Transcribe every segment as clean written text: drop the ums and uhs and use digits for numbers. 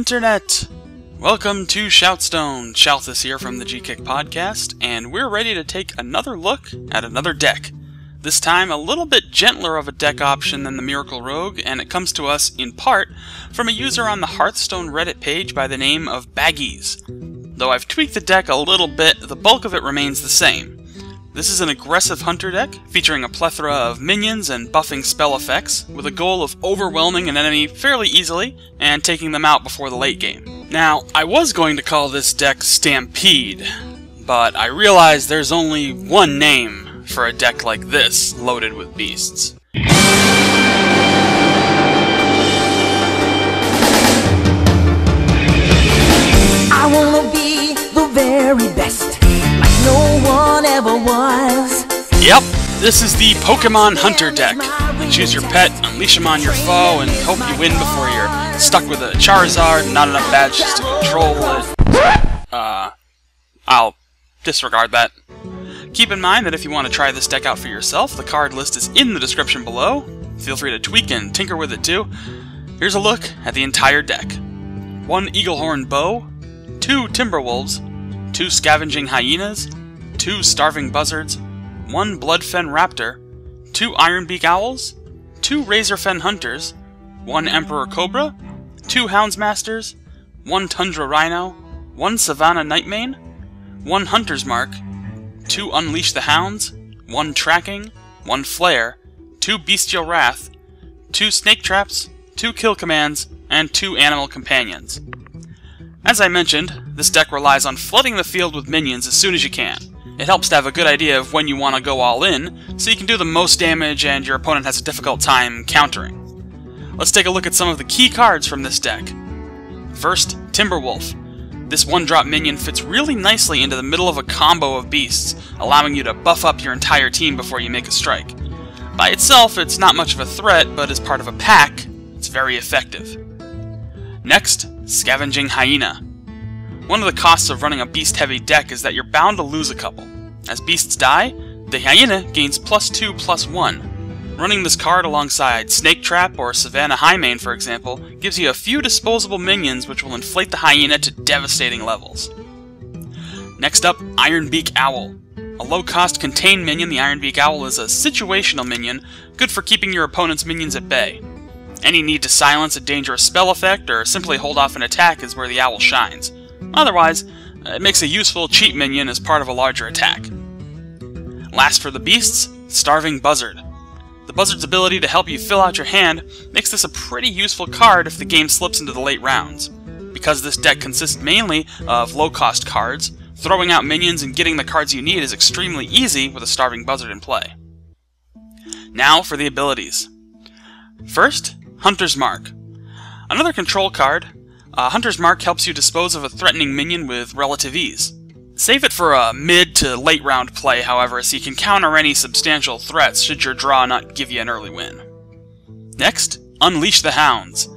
Internet! Welcome to ShoutStone. Shalthis here from the GKick podcast, and we're ready to take another look at another deck. This time a little bit gentler of a deck option than the Miracle Rogue, and it comes to us, in part, from a user on the Hearthstone Reddit page by the name of Baggies. Though I've tweaked the deck a little bit, the bulk of it remains the same. This is an aggressive hunter deck, featuring a plethora of minions and buffing spell effects, with a goal of overwhelming an enemy fairly easily, and taking them out before the late game. Now, I was going to call this deck Stampede, but I realized there's only one name for a deck like this, loaded with beasts. I wanna be the very best, like no one ever was. Yep, this is the Pokemon Hunter deck. You choose your pet, unleash him on your foe, and hope you win before you're stuck with a Charizard and not enough badges to control it. I'll disregard that. Keep in mind that if you want to try this deck out for yourself, the card list is in the description below. Feel free to tweak and tinker with it too. Here's a look at the entire deck. 1 Eaglehorn Bow, 2 Timberwolves, 2 Scavenging Hyenas, 2 Starving Buzzards, 1 Bloodfen Raptor, 2 Ironbeak Owls, 2 Razorfen Hunters, 1 Emperor Cobra, 2 Houndsmasters, 1 Tundra Rhino, 1 Savannah Nightmane, 1 Hunter's Mark, 2 Unleash the Hounds, 1 Tracking, 1 Flare, 2 Bestial Wrath, 2 Snake Traps, 2 Kill Commands, and 2 Animal Companions. As I mentioned, this deck relies on flooding the field with minions as soon as you can. It helps to have a good idea of when you want to go all in, so you can do the most damage and your opponent has a difficult time countering. Let's take a look at some of the key cards from this deck. First, Timberwolf. This 1-drop minion fits really nicely into the middle of a combo of beasts, allowing you to buff up your entire team before you make a strike. By itself, it's not much of a threat, but as part of a pack, it's very effective. Next, Scavenging Hyena. One of the costs of running a beast-heavy deck is that you're bound to lose a couple. As beasts die, the Hyena gains +2/+1. Running this card alongside Snake Trap or Savannah Nightmane, for example, gives you a few disposable minions which will inflate the Hyena to devastating levels. Next up, Ironbeak Owl. A low-cost contained minion, the Ironbeak Owl is a situational minion, good for keeping your opponent's minions at bay. Any need to silence a dangerous spell effect or simply hold off an attack is where the Owl shines. Otherwise, it makes a useful cheap minion as part of a larger attack. Last for the beasts, Starving Buzzard. The Buzzard's ability to help you fill out your hand makes this a pretty useful card if the game slips into the late rounds. Because this deck consists mainly of low-cost cards, throwing out minions and getting the cards you need is extremely easy with a Starving Buzzard in play. Now for the abilities. First, Hunter's Mark. Another control card, Hunter's Mark helps you dispose of a threatening minion with relative ease. Save it for a mid to late round play, however, so you can counter any substantial threats should your draw not give you an early win. Next, Unleash the Hounds.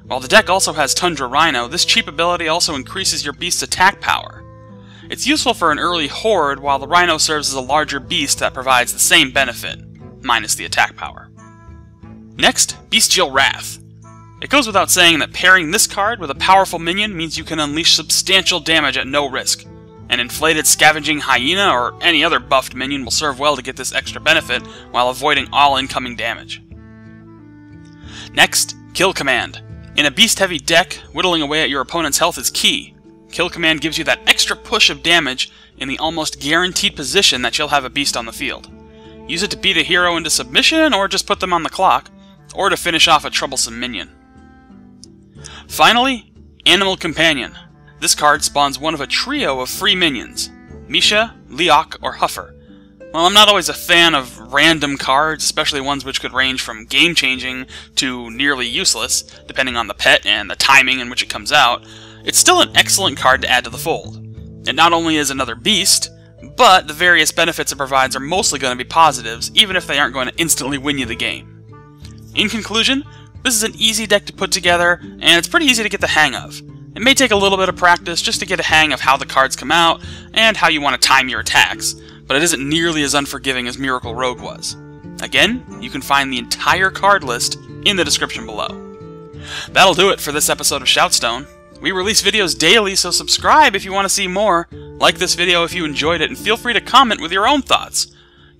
While the deck also has Tundra Rhino, this cheap ability also increases your beast's attack power. It's useful for an early horde, while the Rhino serves as a larger beast that provides the same benefit, minus the attack power. Next, Bestial Wrath. It goes without saying that pairing this card with a powerful minion means you can unleash substantial damage at no risk. An inflated Scavenging Hyena or any other buffed minion will serve well to get this extra benefit while avoiding all incoming damage. Next, Kill Command. In a beast-heavy deck, whittling away at your opponent's health is key. Kill Command gives you that extra push of damage in the almost guaranteed position that you'll have a beast on the field. Use it to beat a hero into submission or just put them on the clock, or to finish off a troublesome minion. Finally, Animal Companion. This card spawns one of a trio of free minions, Misha, Leok, or Huffer. While I'm not always a fan of random cards, especially ones which could range from game-changing to nearly useless, depending on the pet and the timing in which it comes out, it's still an excellent card to add to the fold. It not only is another beast, but the various benefits it provides are mostly going to be positives, even if they aren't going to instantly win you the game. In conclusion, this is an easy deck to put together, and it's pretty easy to get the hang of. It may take a little bit of practice just to get a hang of how the cards come out, and how you want to time your attacks, but it isn't nearly as unforgiving as Miracle Rogue was. Again, you can find the entire card list in the description below. That'll do it for this episode of ShoutStone. We release videos daily, so subscribe if you want to see more. Like this video if you enjoyed it, and feel free to comment with your own thoughts.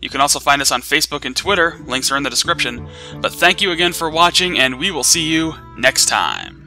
You can also find us on Facebook and Twitter. Links are in the description. But thank you again for watching, and we will see you next time.